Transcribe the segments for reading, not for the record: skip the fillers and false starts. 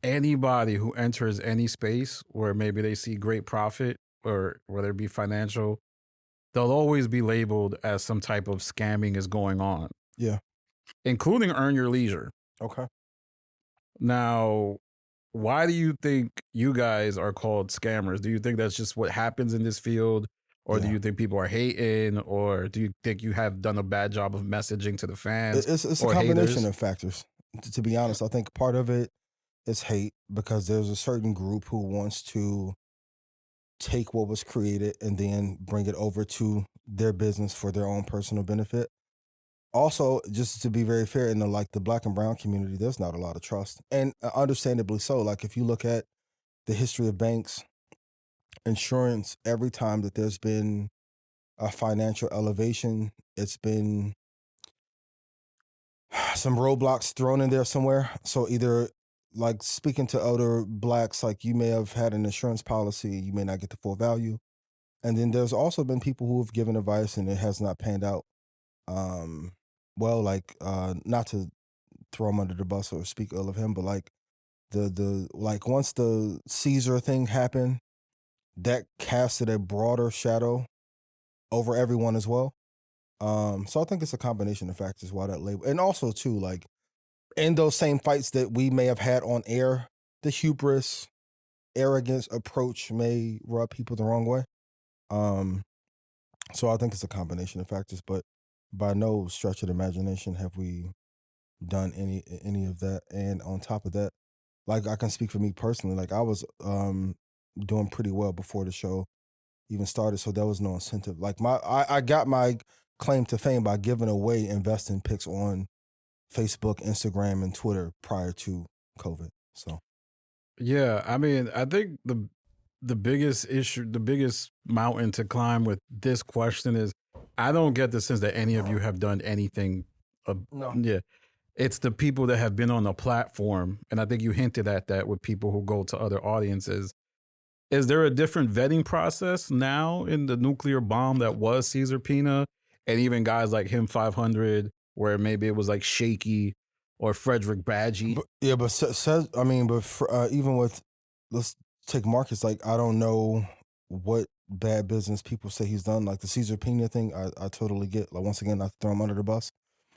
anybody who enters any space where maybe they see great profit or whether it be financial, they'll always be labeled as some type of scamming is going on, Yeah. including Earn Your Leisure. Okay. Now, why do you think you guys are called scammers? Do you think that's just what happens in this field? Or do Yeah. you think people are hating? Or do you think you have done a bad job of messaging to the fans It's a or combination haters? of factors. To be honest, I think part of it is hate because there's a certain group who wants to take what was created and then bring it over to their business for their own personal benefit. Also, just to be very fair, in the black and brown community, there's not a lot of trust, and understandably so. Like if you look at the history of banks, insurance, every time that there's been a financial elevation, it's been some roadblocks thrown in there somewhere. So either like speaking to other blacks, like you may have had an insurance policy, you may not get the full value. And then there's also been people who have given advice and it has not panned out. Um, not to throw him under the bus or speak ill of him, but like like once the Caesar thing happened, that casted a broader shadow over everyone as well. So I think it's a combination of factors why that label, and also too, like in those same fights that we may have had on air, the hubris, arrogance approach may rub people the wrong way. Um, so I think it's a combination of factors, but by no stretch of the imagination have we done any of that. And on top of that, like I can speak for me personally, like I was doing pretty well before the show even started, so there was no incentive. Like I got my claim to fame by giving away investing picks on Facebook, Instagram, and Twitter prior to COVID. So Yeah, I mean, I think the biggest issue, the biggest mountain to climb with this question is I don't get the sense that any of you have done anything. no. Yeah, it's the people that have been on the platform, and I think you hinted at that with people who go to other audiences. Is there a different vetting process now in the nuclear bomb that was Caesar Pina, and even guys like him 500, where maybe it was like Shaky or Frederick Badgie? But yeah, but says I mean, but even with let's take Marcus. Like I don't know what bad business people say he's done. Like the Caesar Pena thing, I totally get. Like once again, I throw him under the bus.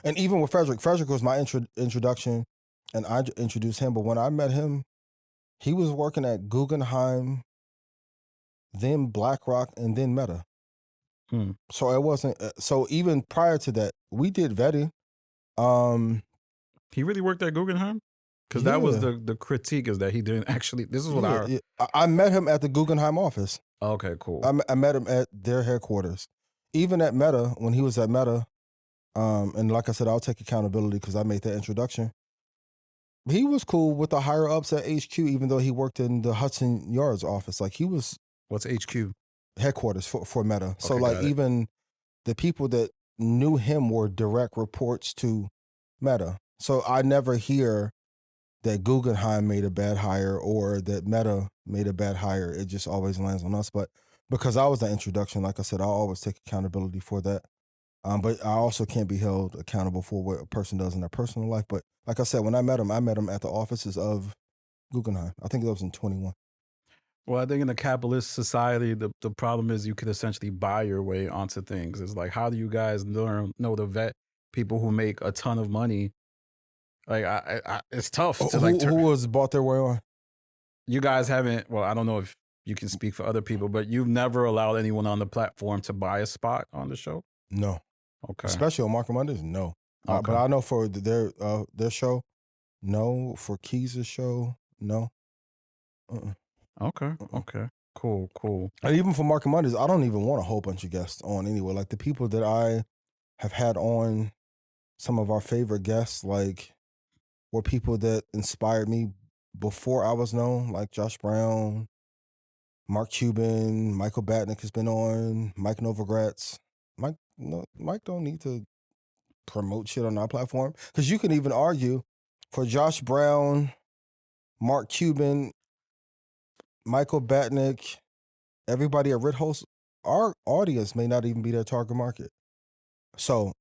And even with Frederick was my introduction, and I introduced him. But when I met him, he was working at Guggenheim, then BlackRock, and then Meta. Hmm. So it wasn't. So even prior to that, we did vetting. Um, He really worked at Guggenheim? Because that was yeah, the critique, is that he didn't actually. This is what yeah, I. yeah. I met him at the Guggenheim office. Okay, cool. I met him at their headquarters. Even at Meta, when he was at Meta, and like I said, I'll take accountability because I made that introduction. He was cool with the higher ups at HQ, even though he worked in the Hudson Yards office. Like he was What's HQ? headquarters for Meta. So Okay, like got it. even the people that knew him were direct reports to Meta. So I never hear that Guggenheim made a bad hire or that Meta made a bad hire. It just always lands on us. But because I was the introduction, like I said, I'll always take accountability for that. But I also can't be held accountable for what a person does in their personal life. But like I said, when I met him at the offices of Guggenheim. I think that was in 21. Well, I think in a capitalist society, the problem is you could essentially buy your way onto things. It's like, how do you guys know to vet people who make a ton of money? Like, it's tough to like. Who was bought their way on? You guys haven't. Well, I don't know if you can speak for other people, but you've never allowed anyone on the platform to buy a spot on the show. No. Okay. Especially on Market Mondays, no. Okay. But I know for their show, no. For Keys' show, no. Okay. Okay. Cool. And even for Market Mondays, I don't even want a whole bunch of guests on anyway. Like the people that I have had on, some of our favorite guests, like were people that inspired me before I was known, like Josh Brown, Mark Cuban, Michael Batnick has been on, Mike Novogratz. Mike don't need to promote shit on our platform because you can even argue for Josh Brown, Mark Cuban, Michael Batnick, everybody at Ritholtz, our audience may not even be their target market. So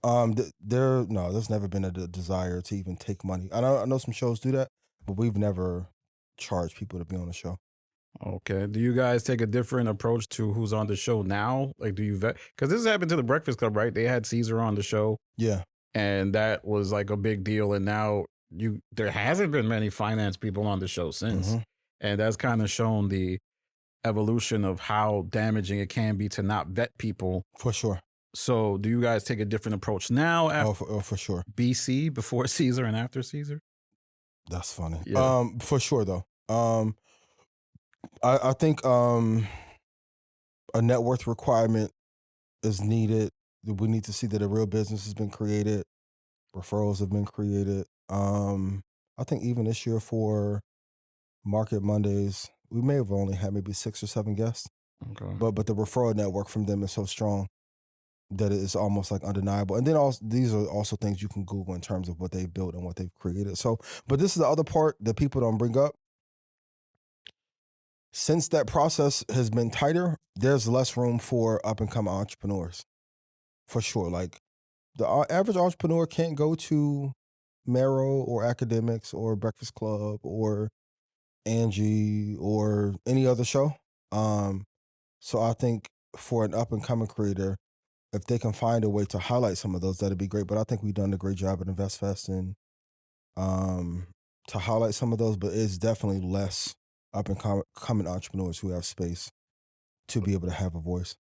there's never been a desire to even take money. I know some shows do that, but we've never charge people to be on the show. Okay. Do you guys take a different approach to who's on the show now? Like, do you vet? Because this happened to the Breakfast Club, right? They had Caesar on the show, Yeah. and that was like a big deal. And now there hasn't been many finance people on the show since, hmm and that's kind of shown the evolution of how damaging it can be to not vet people. For sure. So, do you guys take a different approach now after For sure. BC, before Caesar, and after Caesar? That's funny. Yeah. For sure though. I think a net worth requirement is needed. We need to see that a real business has been created. Referrals have been created. I think even this year for Market Mondays, we may have only had maybe 6 or 7 guests, Okay. but the referral network from them is so strong that it is almost like undeniable. And then also these are also things you can Google in terms of what they've built and what they've created. So, but this is the other part that people don't bring up. Since that process has been tighter, there's less room for up and coming entrepreneurs, for sure. Like the average entrepreneur can't go to Marrow or Academics or Breakfast Club or Angie or any other show. So I think for an up and coming creator, if they can find a way to highlight some of those, that'd be great. But I think we've done a great job at InvestFest and to highlight some of those. But it's definitely less up and coming entrepreneurs who have space to be able to have a voice.